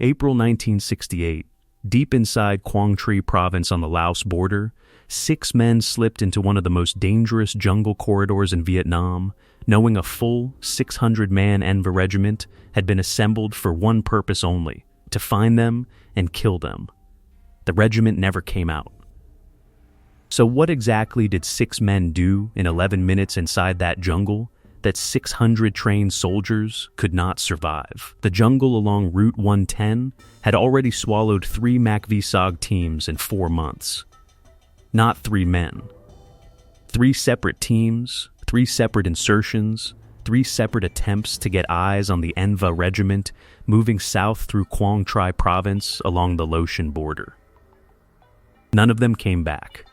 April 1968, deep inside Quang Tri Province on the Laos border, 6 men slipped into one of the most dangerous jungle corridors in Vietnam, knowing a full 600-man Enva regiment had been assembled for one purpose only: to find them and kill them. The regiment never came out. So what exactly did 6 men do in 11 minutes inside that jungle that 600 trained soldiers could not survive? The jungle along Route 110 had already swallowed 3 MACV-SOG teams in 4 months. Not 3 men. 3 separate teams, 3 separate insertions, 3 separate attempts to get eyes on the Enva regiment moving south through Quang Tri Province along the Laotian border. None of them came back.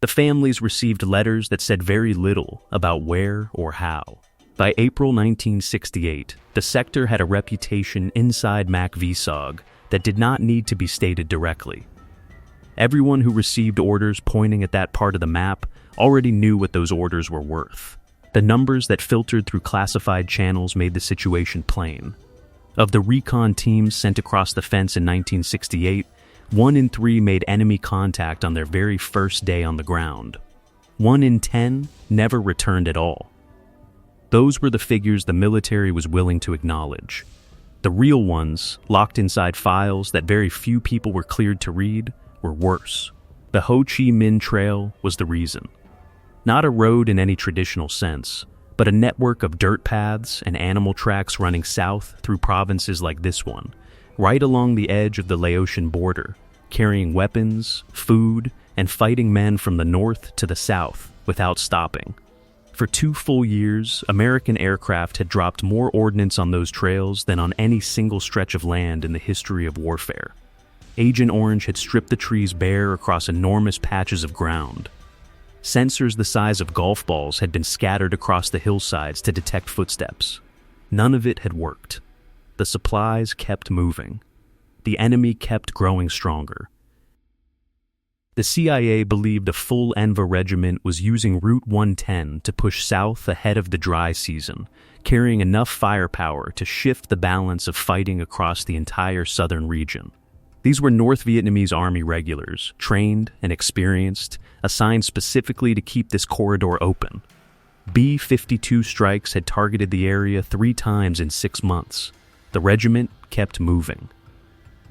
The families received letters that said very little about where or how. By April 1968, the sector had a reputation inside MACV-SOG that did not need to be stated directly. Everyone who received orders pointing at that part of the map already knew what those orders were worth. The numbers that filtered through classified channels made the situation plain. Of the recon teams sent across the fence in 1968, 1 in 3 made enemy contact on their very first day on the ground. 1 in 10 never returned at all. Those were the figures the military was willing to acknowledge. The real ones, locked inside files that very few people were cleared to read, were worse. The Ho Chi Minh Trail was the reason. Not a road in any traditional sense, but a network of dirt paths and animal tracks running south through provinces like this one, right along the edge of the Laotian border, carrying weapons, food, and fighting men from the north to the south without stopping. For 2 full years, American aircraft had dropped more ordnance on those trails than on any single stretch of land in the history of warfare. Agent Orange had stripped the trees bare across enormous patches of ground. Sensors the size of golf balls had been scattered across the hillsides to detect footsteps. None of it had worked. The supplies kept moving. The enemy kept growing stronger. The CIA believed a full Enva regiment was using Route 110 to push south ahead of the dry season, carrying enough firepower to shift the balance of fighting across the entire southern region. These were North Vietnamese Army regulars, trained and experienced, assigned specifically to keep this corridor open. B-52 strikes had targeted the area 3 times in 6 months. The regiment kept moving.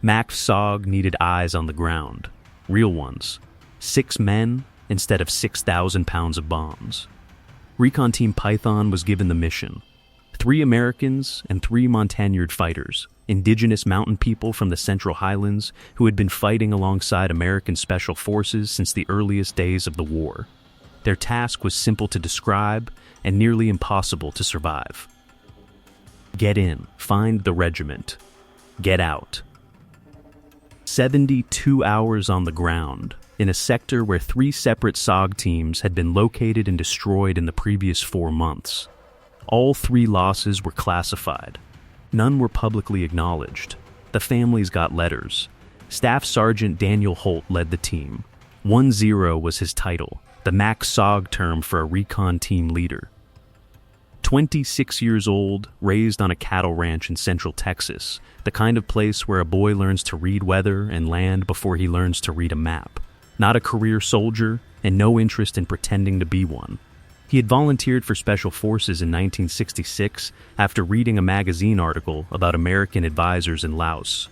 MACV-SOG needed eyes on the ground. Real ones. 6 men instead of 6,000 pounds of bombs. Recon Team Python was given the mission. 3 Americans and 3 Montagnard fighters, indigenous mountain people from the Central Highlands who had been fighting alongside American Special Forces since the earliest days of the war. Their task was simple to describe and nearly impossible to survive. Get in, find the regiment. Get out. 72 hours on the ground, in a sector where 3 separate SOG teams had been located and destroyed in the previous 4 months. All 3 losses were classified. None were publicly acknowledged. The families got letters. Staff Sergeant Daniel Holt led the team. 1-0 was his title, the MAC-SOG term for a recon team leader. 26 years old, raised on a cattle ranch in central Texas, the kind of place where a boy learns to read weather and land before he learns to read a map. Not a career soldier, and no interest in pretending to be one. He had volunteered for Special Forces in 1966 after reading a magazine article about American advisors in Laos.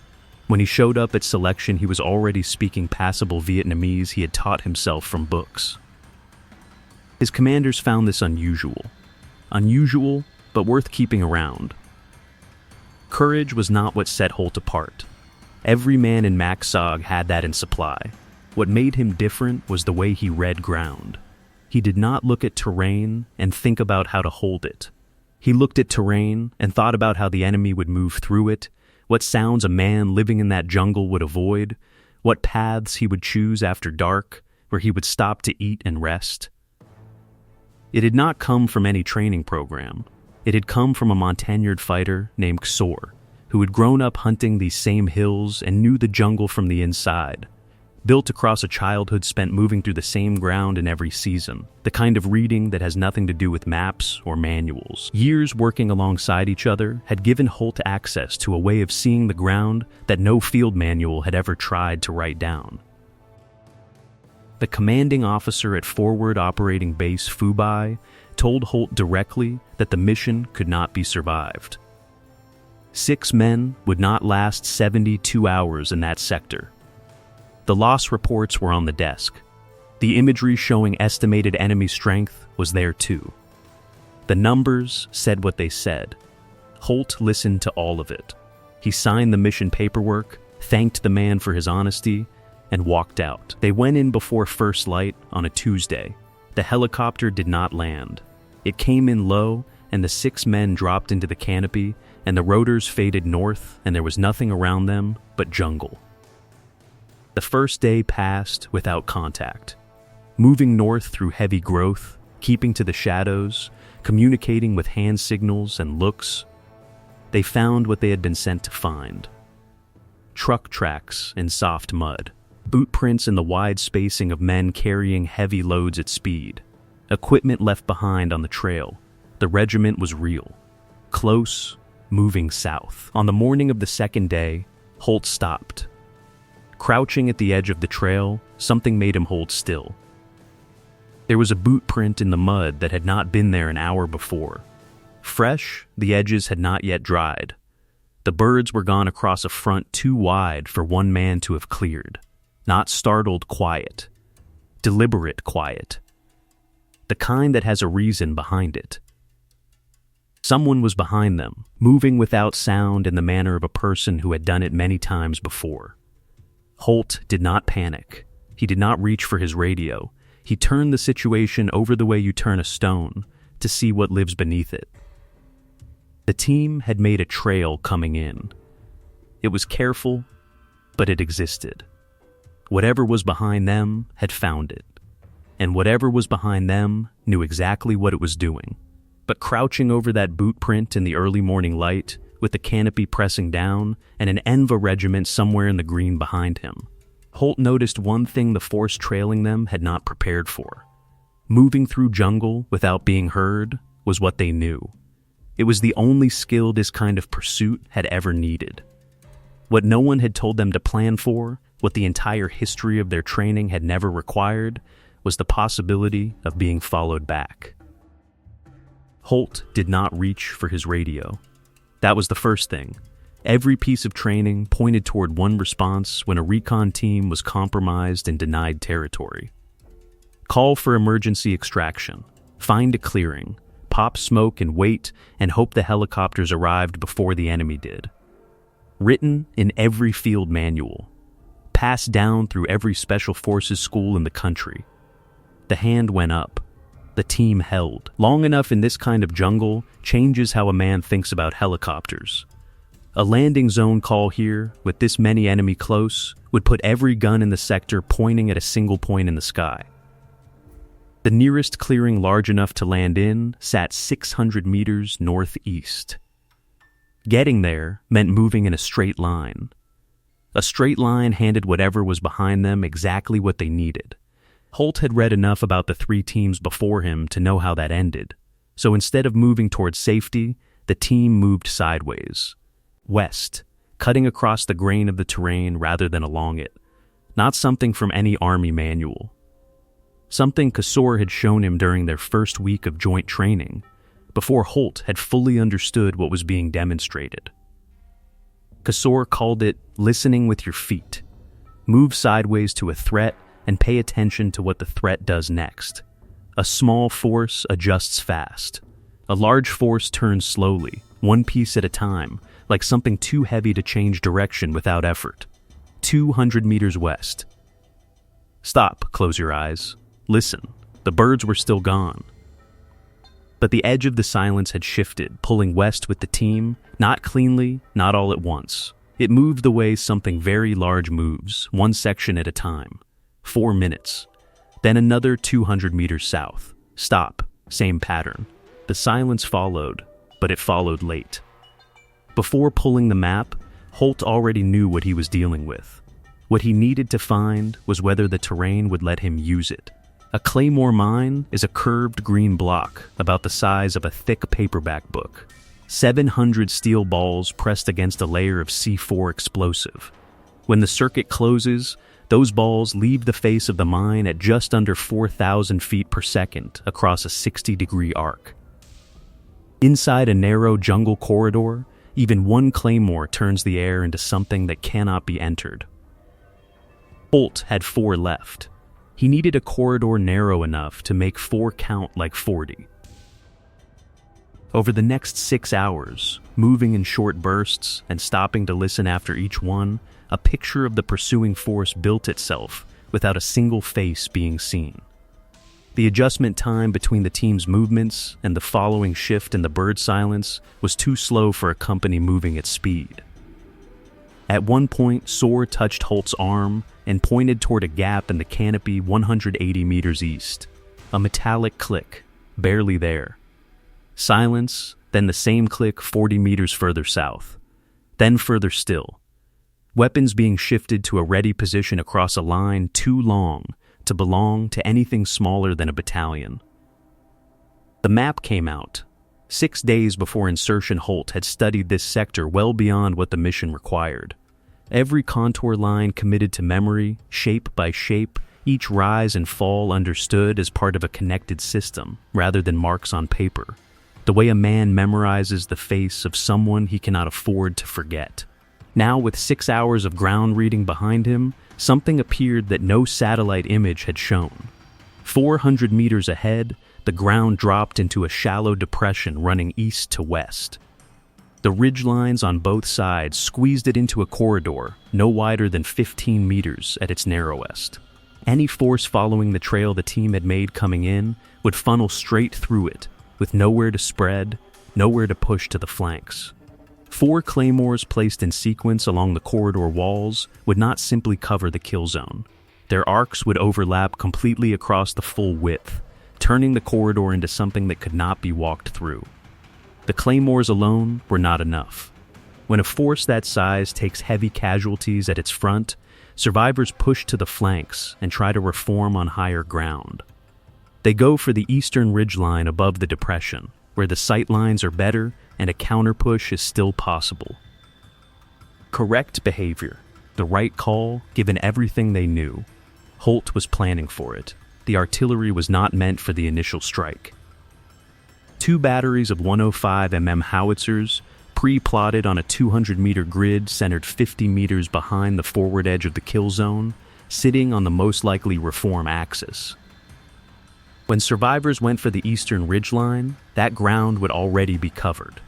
When he showed up at selection, he was already speaking passable Vietnamese he had taught himself from books. His commanders found this unusual. Unusual, but worth keeping around. Courage was not what set Holt apart. Every man in MAC-SOG had that in supply. What made him different was the way he read ground. He did not look at terrain and think about how to hold it. He looked at terrain and thought about how the enemy would move through it, what sounds a man living in that jungle would avoid, what paths he would choose after dark, where he would stop to eat and rest. It had not come from any training program. It had come from a Montagnard fighter named Xor, who had grown up hunting these same hills and knew the jungle from the inside. built across a childhood spent moving through the same ground in every season, the kind of reading that has nothing to do with maps or manuals. Years working alongside each other had given Holt access to a way of seeing the ground that no field manual had ever tried to write down. The commanding officer at Forward Operating Base Phu Bai told Holt directly that the mission could not be survived. 6 men would not last 72 hours in that sector. The loss reports were on the desk. The imagery showing estimated enemy strength was there too. The numbers said what they said. Holt listened to all of it. He signed the mission paperwork, thanked the man for his honesty, and walked out. They went in before first light on a Tuesday. The helicopter did not land. It came in low, and the 6 men dropped into the canopy, and the rotors faded north, and there was nothing around them but jungle. The first day passed without contact. Moving north through heavy growth, keeping to the shadows, communicating with hand signals and looks, they found what they had been sent to find. Truck tracks in soft mud, boot prints in the wide spacing of men carrying heavy loads at speed, equipment left behind on the trail. The regiment was real. Close, moving south. On the morning of the second day, Holt stopped. Crouching at the edge of the trail, something made him hold still. There was a boot print in the mud that had not been there an hour before. Fresh, the edges had not yet dried. The birds were gone across a front too wide for one man to have cleared. Not startled quiet. Deliberate quiet. The kind that has a reason behind it. Someone was behind them, moving without sound in the manner of a person who had done it many times before. Holt did not panic. He did not reach for his radio. He turned the situation over the way you turn a stone to see what lives beneath it. The team had made a trail coming in. It was careful, but it existed. Whatever was behind them had found it, and whatever was behind them knew exactly what it was doing. But crouching over that boot print in the early morning light, with the canopy pressing down and an Enva regiment somewhere in the green behind him, Holt noticed one thing the force trailing them had not prepared for. Moving through jungle without being heard was what they knew. It was the only skill this kind of pursuit had ever needed. What no one had told them to plan for, what the entire history of their training had never required, was the possibility of being followed back. Holt did not reach for his radio. That was the first thing. Every piece of training pointed toward one response when a recon team was compromised and denied territory. Call for emergency extraction, find a clearing, pop smoke and wait and hope the helicopters arrived before the enemy did. Written in every field manual, passed down through every special forces school in the country. The hand went up. The team held. Long enough in this kind of jungle changes how a man thinks about helicopters. A landing zone call here, with this many enemy close, would put every gun in the sector pointing at a single point in the sky. The nearest clearing large enough to land in sat 600 meters northeast. Getting there meant moving in a straight line. A straight line handed whatever was behind them exactly what they needed. Holt had read enough about the 3 teams before him to know how that ended, so instead of moving towards safety, the team moved sideways. West, cutting across the grain of the terrain rather than along it. Not something from any army manual. Something Kasor had shown him during their first week of joint training, before Holt had fully understood what was being demonstrated. Kasor called it listening with your feet. Move sideways to a threat and pay attention to what the threat does next. A small force adjusts fast. A large force turns slowly, one piece at a time, like something too heavy to change direction without effort. 200 meters west. Stop, close your eyes. Listen, the birds were still gone. But the edge of the silence had shifted, pulling west with the team, not cleanly, not all at once. It moved the way something very large moves, one section at a time. 4 minutes. Then another 200 meters south. Stop. Same pattern. The silence followed, but it followed late. Before pulling the map, Holt already knew what he was dealing with. What he needed to find was whether the terrain would let him use it. A claymore mine is a curved green block about the size of a thick paperback book. 700 steel balls pressed against a layer of C4 explosive. When the circuit closes, those balls leave the face of the mine at just under 4,000 feet per second across a 60-degree arc. Inside a narrow jungle corridor, even one claymore turns the air into something that cannot be entered. Holt had 4 left. He needed a corridor narrow enough to make 4 count like 40. Over the next 6 hours, moving in short bursts and stopping to listen after each one, a picture of the pursuing force built itself without a single face being seen. The adjustment time between the team's movements and the following shift in the bird silence was too slow for a company moving at speed. At one point, Soar touched Holt's arm and pointed toward a gap in the canopy 180 meters east. A metallic click, barely there. Silence, then the same click 40 meters further south. Then further still. Weapons being shifted to a ready position across a line too long to belong to anything smaller than a battalion. The map came out. 6 days before insertion, Holt had studied this sector well beyond what the mission required. Every contour line committed to memory, shape by shape, each rise and fall understood as part of a connected system, rather than marks on paper. The way a man memorizes the face of someone he cannot afford to forget. Now, with 6 hours of ground reading behind him, something appeared that no satellite image had shown. 400 meters ahead, the ground dropped into a shallow depression running east to west. The ridgelines on both sides squeezed it into a corridor no wider than 15 meters at its narrowest. Any force following the trail the team had made coming in would funnel straight through it, with nowhere to spread, nowhere to push to the flanks. 4 claymores placed in sequence along the corridor walls would not simply cover the kill zone. Their arcs would overlap completely across the full width, turning the corridor into something that could not be walked through. The claymores alone were not enough. When a force that size takes heavy casualties at its front, survivors push to the flanks and try to reform on higher ground. They go for the eastern ridgeline above the depression, where the sight lines are better and a counter-push is still possible. Correct behavior, the right call given everything they knew. Holt was planning for it. The artillery was not meant for the initial strike. 2 batteries of 105 mm howitzers, pre-plotted on a 200-meter grid centered 50 meters behind the forward edge of the kill zone, sitting on the most likely reform axis. When survivors went for the eastern ridgeline, that ground would already be covered.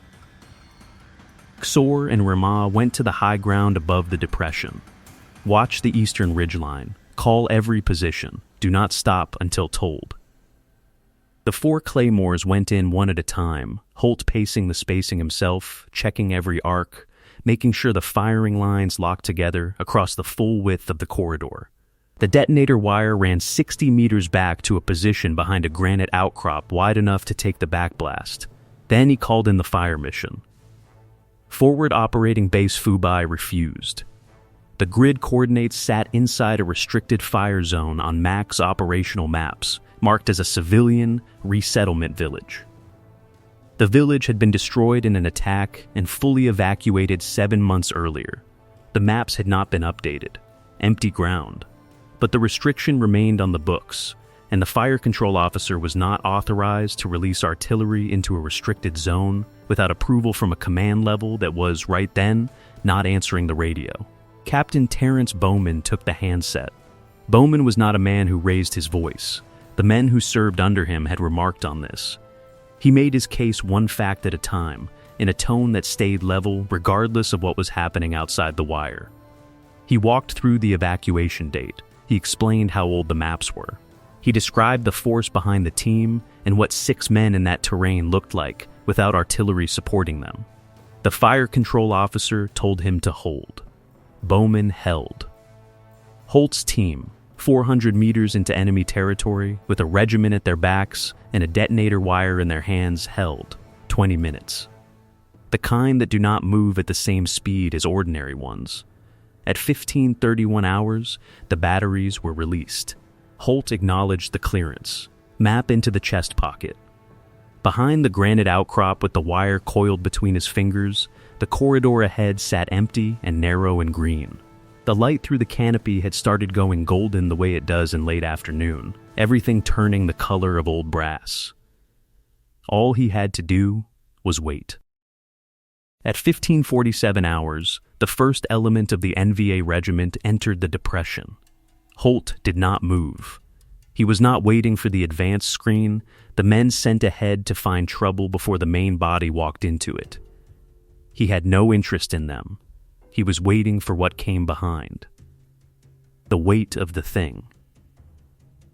Xor and Rama went to the high ground above the depression. Watch the eastern ridgeline. Call every position. Do not stop until told. The 4 claymores went in one at a time, Holt pacing the spacing himself, checking every arc, making sure the firing lines locked together across the full width of the corridor. The detonator wire ran 60 meters back to a position behind a granite outcrop wide enough to take the backblast. Then he called in the fire mission. Forward Operating Base Fubai refused. The grid coordinates sat inside a restricted fire zone on MAC's operational maps, marked as a civilian resettlement village. The village had been destroyed in an attack and fully evacuated 7 months earlier. The maps had not been updated. Empty ground. But the restriction remained on the books, and the fire control officer was not authorized to release artillery into a restricted zone without approval from a command level that was, right then, not answering the radio. Captain Terrence Bowman took the handset. Bowman was not a man who raised his voice. The men who served under him had remarked on this. He made his case one fact at a time, in a tone that stayed level regardless of what was happening outside the wire. He walked through the evacuation date. He explained how old the maps were. He described the force behind the team and what 6 men in that terrain looked like without artillery supporting them. The fire control officer told him to hold. Bowman held. Holt's team, 400 meters into enemy territory, with a regiment at their backs and a detonator wire in their hands, held 20 minutes. The kind that do not move at the same speed as ordinary ones. At 15:31 hours, the batteries were released. Holt acknowledged the clearance. Map into the chest pocket. Behind the granite outcrop with the wire coiled between his fingers, the corridor ahead sat empty and narrow and green. The light through the canopy had started going golden the way it does in late afternoon, everything turning the color of old brass. All he had to do was wait. At 15:47 hours, the first element of the NVA regiment entered the depression. Holt did not move. He was not waiting for the advance screen, the men sent ahead to find trouble before the main body walked into it. He had no interest in them. He was waiting for what came behind. The weight of the thing.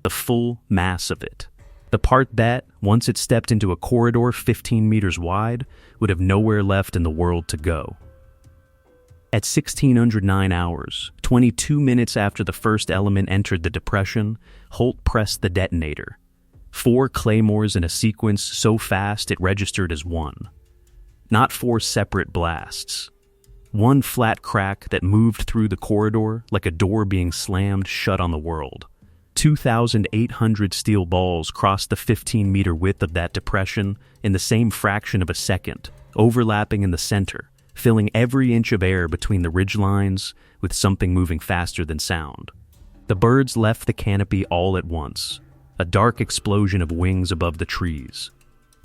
The full mass of it. The part that, once it stepped into a corridor 15 meters wide, would have nowhere left in the world to go. At 1609 hours, 22 minutes after the first element entered the depression, Holt pressed the detonator. 4 claymores in a sequence so fast it registered as one. Not 4 separate blasts. One flat crack that moved through the corridor like a door being slammed shut on the world. 2,800 steel balls crossed the 15-meter width of that depression in the same fraction of a second, overlapping in the center, filling every inch of air between the ridge lines with something moving faster than sound. The birds left the canopy all at once, a dark explosion of wings above the trees.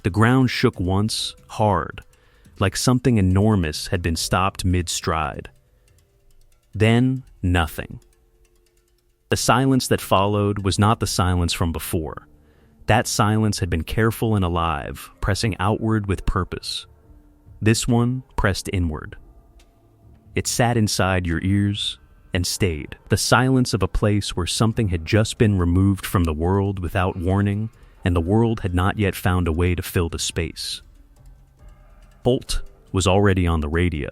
The ground shook once, hard, like something enormous had been stopped mid-stride. Then, nothing. The silence that followed was not the silence from before. That silence had been careful and alive, pressing outward with purpose. This one pressed inward. It sat inside your ears and stayed. The silence of a place where something had just been removed from the world without warning, and the world had not yet found a way to fill the space. Holt was already on the radio.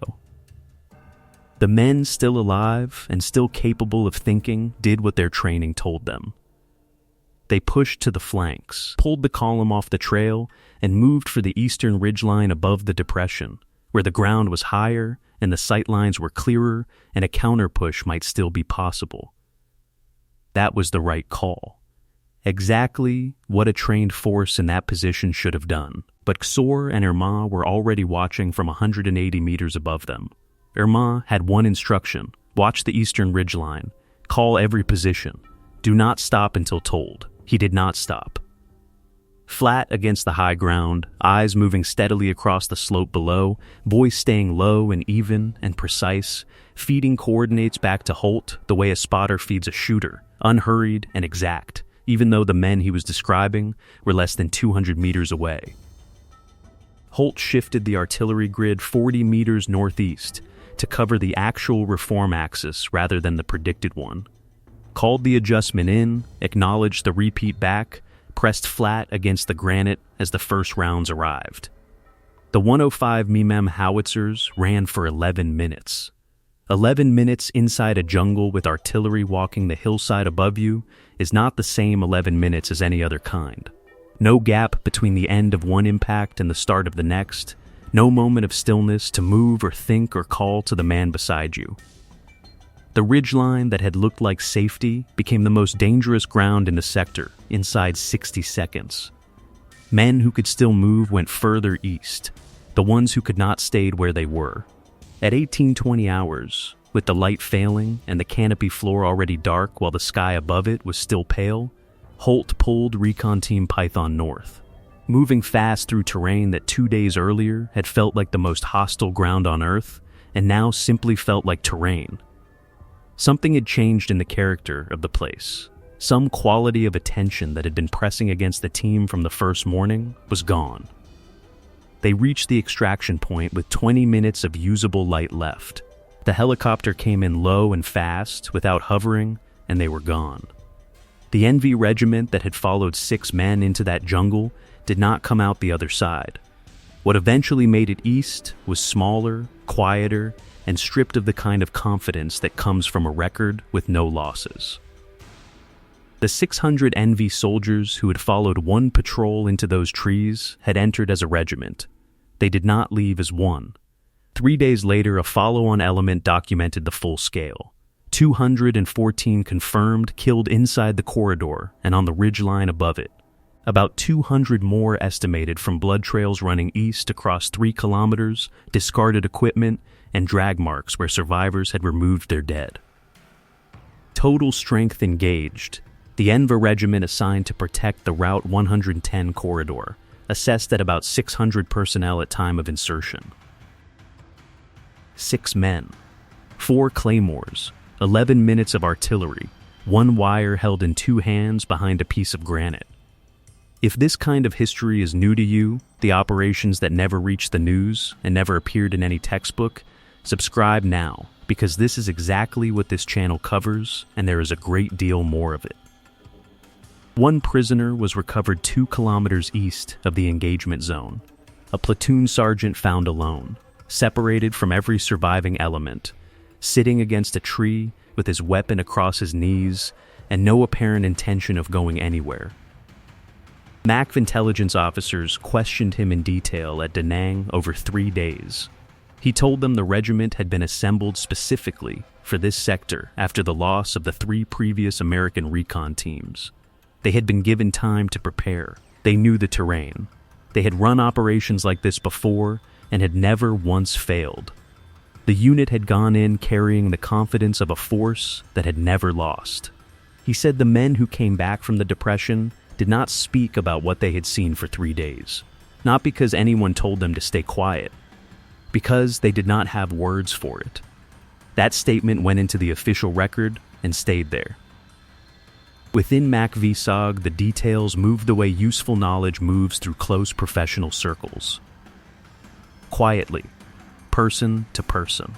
The men still alive and still capable of thinking did what their training told them. They pushed to the flanks, pulled the column off the trail, and moved for the eastern ridgeline above the depression, where the ground was higher and the sight lines were clearer and a counter-push might still be possible. That was the right call. Exactly what a trained force in that position should have done. But Xor and Irma were already watching from 180 meters above them. Irma had one instruction: watch the eastern ridgeline, call every position, do not stop until told. He did not stop. Flat against the high ground, eyes moving steadily across the slope below, voice staying low and even and precise, feeding coordinates back to Holt the way a spotter feeds a shooter, unhurried and exact, even though the men he was describing were less than 200 meters away. Holt shifted the artillery grid 40 meters northeast to cover the actual reform axis rather than the predicted one. Called the adjustment in, acknowledged the repeat back, pressed flat against the granite as the first rounds arrived. The 105 mm howitzers ran for 11 minutes. 11 minutes inside a jungle with artillery walking the hillside above you is not the same 11 minutes as any other kind. No gap between the end of one impact and the start of the next. No moment of stillness to move or think or call to the man beside you. The ridgeline that had looked like safety became the most dangerous ground in the sector inside 60 seconds. Men who could still move went further east. The ones who could not stayed where they were. At 18:20 hours, with the light failing and the canopy floor already dark while the sky above it was still pale, Holt pulled Recon Team Python north, moving fast through terrain that 2 days earlier had felt like the most hostile ground on Earth and now simply felt like terrain. Something had changed in the character of the place. Some quality of attention that had been pressing against the team from the first morning was gone. They reached the extraction point with 20 minutes of usable light left. The helicopter came in low and fast, without hovering, and they were gone. The NV regiment that had followed 6 men into that jungle did not come out the other side. What eventually made it east was smaller, quieter, and stripped of the kind of confidence that comes from a record with no losses. The 600 NV soldiers who had followed one patrol into those trees had entered as a regiment. They did not leave as one. 3 days later, a follow-on element documented the full scale. 214 confirmed killed inside the corridor and on the ridgeline above it. About 200 more estimated from blood trails running east across 3 kilometers, discarded equipment, and drag marks where survivors had removed their dead. Total strength engaged. The Enver regiment assigned to protect the Route 110 corridor, assessed at about 600 personnel at time of insertion. 6 men, 4 claymores, 11 minutes of artillery, 1 wire held in 2 hands behind a piece of granite. If this kind of history is new to you, the operations that never reached the news and never appeared in any textbook, subscribe now, because this is exactly what this channel covers, and there is a great deal more of it. 1 prisoner was recovered 2 kilometers east of the engagement zone. A platoon sergeant found alone, separated from every surviving element, sitting against a tree with his weapon across his knees and no apparent intention of going anywhere. MACV intelligence officers questioned him in detail at Da Nang over 3 days. He told them the regiment had been assembled specifically for this sector after the loss of the 3 previous American recon teams. They had been given time to prepare. They knew the terrain. They had run operations like this before and had never once failed. The unit had gone in carrying the confidence of a force that had never lost. He said the men who came back from the Depression did not speak about what they had seen for 3 days, not because anyone told them to stay quiet, because they did not have words for it. That statement went into the official record and stayed there. Within MACV-SOG, the details moved the way useful knowledge moves through close professional circles. Quietly, person to person.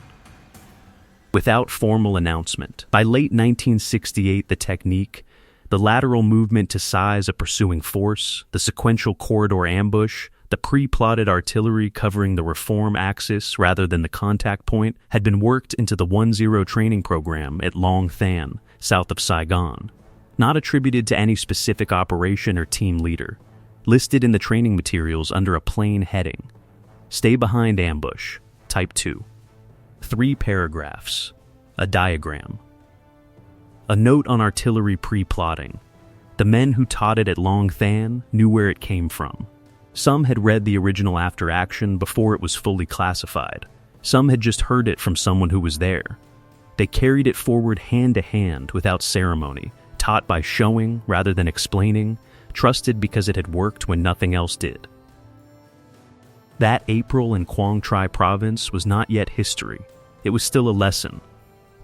Without formal announcement. By late 1968, the technique, the lateral movement to size a pursuing force, the sequential corridor ambush, the pre-plotted artillery covering the reform axis rather than the contact point, had been worked into the 1-0 training program at Long Than, south of Saigon. Not attributed to any specific operation or team leader. Listed in the training materials under a plain heading. Stay behind ambush, type 2. 3 paragraphs. A diagram. A note on artillery pre-plotting. The men who taught it at Long Than knew where it came from. Some had read the original after action before it was fully classified. Some had just heard it from someone who was there. They carried it forward hand to hand without ceremony, taught by showing rather than explaining, trusted because it had worked when nothing else did. That April in Quang Tri Province was not yet history. It was still a lesson.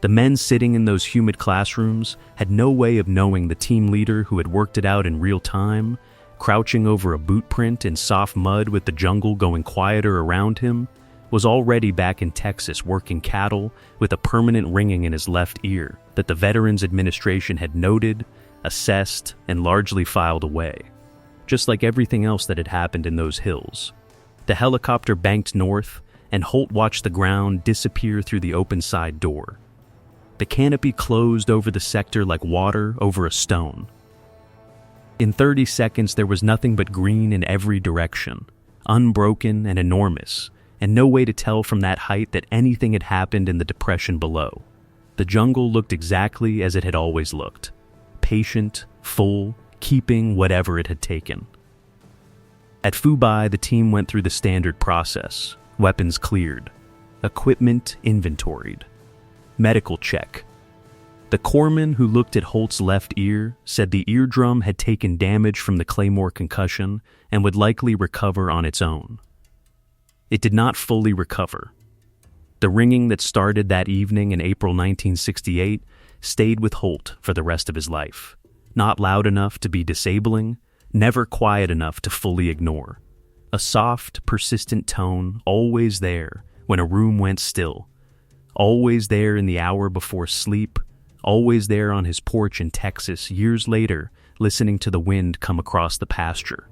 The men sitting in those humid classrooms had no way of knowing the team leader who had worked it out in real time, crouching over a boot print in soft mud with the jungle going quieter around him, was already back in Texas working cattle with a permanent ringing in his left ear that the Veterans Administration had noted, assessed, and largely filed away, just like everything else that had happened in those hills. The helicopter banked north, and Holt watched the ground disappear through the open side door. The canopy closed over the sector like water over a stone. In 30 seconds, there was nothing but green in every direction, unbroken and enormous, and no way to tell from that height that anything had happened in the depression below. The jungle looked exactly as it had always looked, patient, full, keeping whatever it had taken. At Phu Bai, the team went through the standard process. Weapons cleared. Equipment inventoried. Medical check. The corpsman who looked at Holt's left ear said the eardrum had taken damage from the Claymore concussion and would likely recover on its own. It did not fully recover. The ringing that started that evening in April 1968 stayed with Holt for the rest of his life. Not loud enough to be disabling, never quiet enough to fully ignore. A soft, persistent tone, always there when a room went still. Always there in the hour before sleep, always there on his porch in Texas years later, listening to the wind come across the pasture.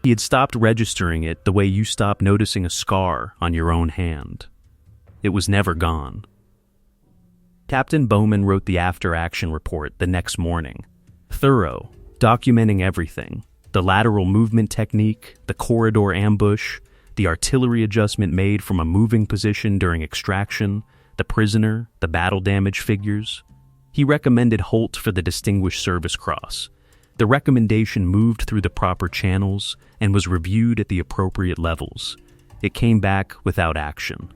He had stopped registering it the way you stop noticing a scar on your own hand. It was never gone. Captain Bowman wrote the after-action report the next morning. Thorough, documenting everything. The lateral movement technique, the corridor ambush, the artillery adjustment made from a moving position during extraction, the prisoner, the battle damage figures. He recommended Holt for the Distinguished Service Cross. The recommendation moved through the proper channels and was reviewed at the appropriate levels. It came back without action.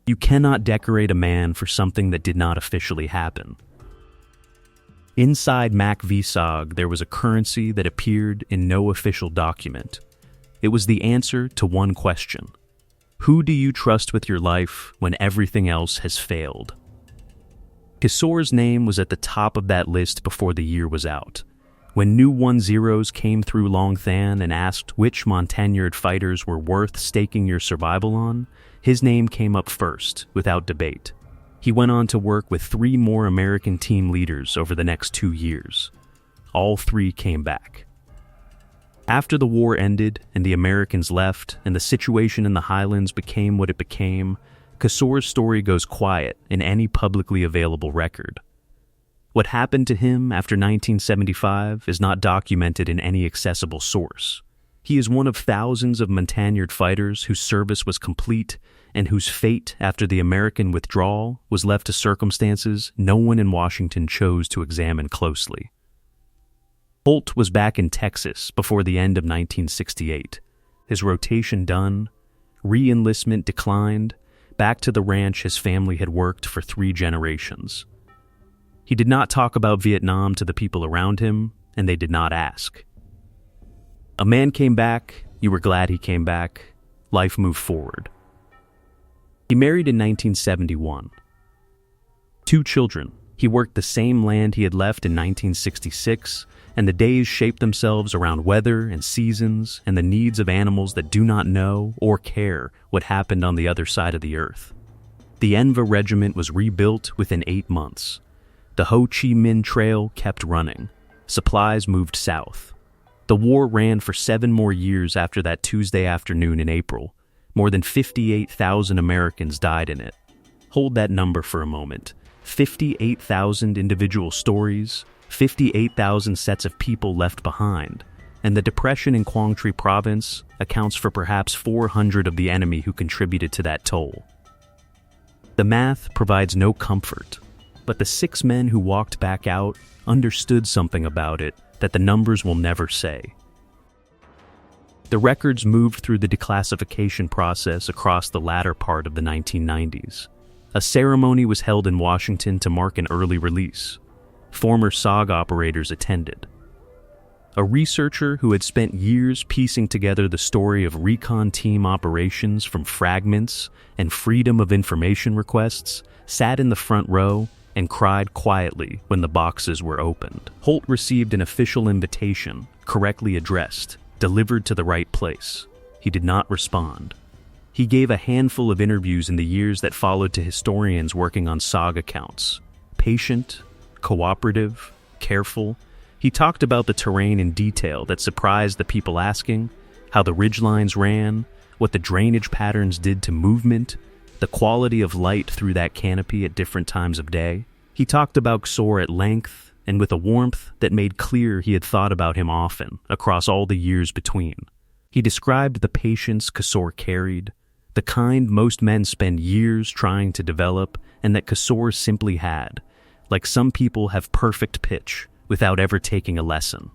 You cannot decorate a man for something that did not officially happen. Inside Mac VSOG, there was a currency that appeared in no official document. It was the answer to one question. Who do you trust with your life when everything else has failed? Kisor's name was at the top of that list before the year was out. When new 1-0s came through Long Than and asked which Montagnard fighters were worth staking your survival on, his name came up first, without debate. He went on to work with 3 more American team leaders over the next 2 years. All 3 came back. After the war ended and the Americans left and the situation in the Highlands became what it became, Kisor's story goes quiet in any publicly available record. What happened to him after 1975 is not documented in any accessible source. He is one of thousands of Montagnard fighters whose service was complete and whose fate after the American withdrawal was left to circumstances no one in Washington chose to examine closely. Holt was back in Texas before the end of 1968. His rotation done, re-enlistment declined, back to the ranch his family had worked for 3 generations. He did not talk about Vietnam to the people around him, and they did not ask. A man came back, you were glad he came back, life moved forward. He married in 1971. 2 children. He worked the same land he had left in 1966, and the days shaped themselves around weather and seasons and the needs of animals that do not know or care what happened on the other side of the earth. The Enva regiment was rebuilt within 8 months. The Ho Chi Minh Trail kept running. Supplies moved south. The war ran for 7 more years after that Tuesday afternoon in April. More than 58,000 Americans died in it. Hold that number for a moment. 58,000 individual stories, 58,000 sets of people left behind, and the depression in Quang Tri Province accounts for perhaps 400 of the enemy who contributed to that toll. The math provides no comfort, but the 6 men who walked back out understood something about it that the numbers will never say. The records moved through the declassification process across the latter part of the 1990s. A ceremony was held in Washington to mark an early release. Former SOG operators attended. A researcher who had spent years piecing together the story of recon team operations from fragments and freedom of information requests sat in the front row and cried quietly when the boxes were opened. Holt received an official invitation, correctly addressed, delivered to the right place. He did not respond. He gave a handful of interviews in the years that followed to historians working on SOG accounts. Patient, cooperative, careful. He talked about the terrain in detail that surprised the people asking, how the ridgelines ran, what the drainage patterns did to movement, the quality of light through that canopy at different times of day. He talked about Kisor at length and with a warmth that made clear he had thought about him often across all the years between. He described the patience Kisor carried, the kind most men spend years trying to develop and that Kisor simply had, like some people have perfect pitch without ever taking a lesson.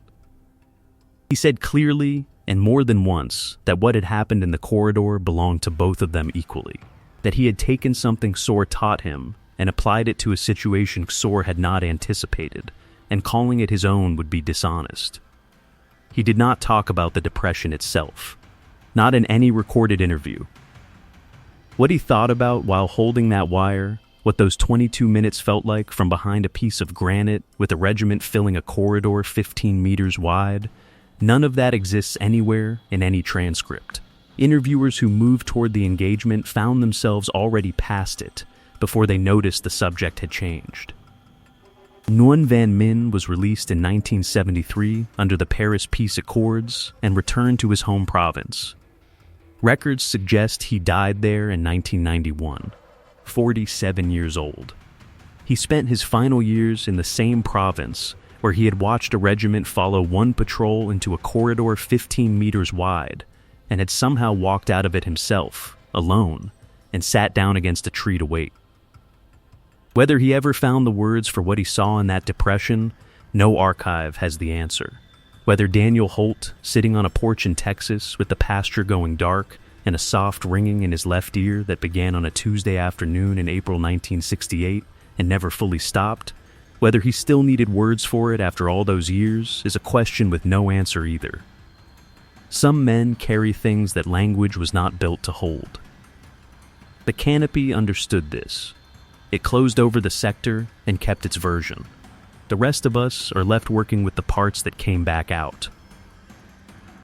He said clearly and more than once that what had happened in the corridor belonged to both of them equally, that he had taken something Kisor taught him and applied it to a situation Kisor had not anticipated, and calling it his own would be dishonest. He did not talk about the depression itself, not in any recorded interview. What he thought about while holding that wire, what those 22 minutes felt like from behind a piece of granite with a regiment filling a corridor 15 meters wide, none of that exists anywhere in any transcript. Interviewers who moved toward the engagement found themselves already past it before they noticed the subject had changed. Nguyen Van Minh was released in 1973 under the Paris Peace Accords and returned to his home province. Records suggest he died there in 1991, 47 years old. He spent his final years in the same province where he had watched a regiment follow one patrol into a corridor 15 meters wide and had somehow walked out of it himself, alone, and sat down against a tree to wait. Whether he ever found the words for what he saw in that depression, no archive has the answer. Whether Daniel Holt, sitting on a porch in Texas with the pasture going dark and a soft ringing in his left ear that began on a Tuesday afternoon in April 1968 and never fully stopped, whether he still needed words for it after all those years is a question with no answer either. Some men carry things that language was not built to hold. The canopy understood this. It closed over the sector and kept its version. The rest of us are left working with the parts that came back out.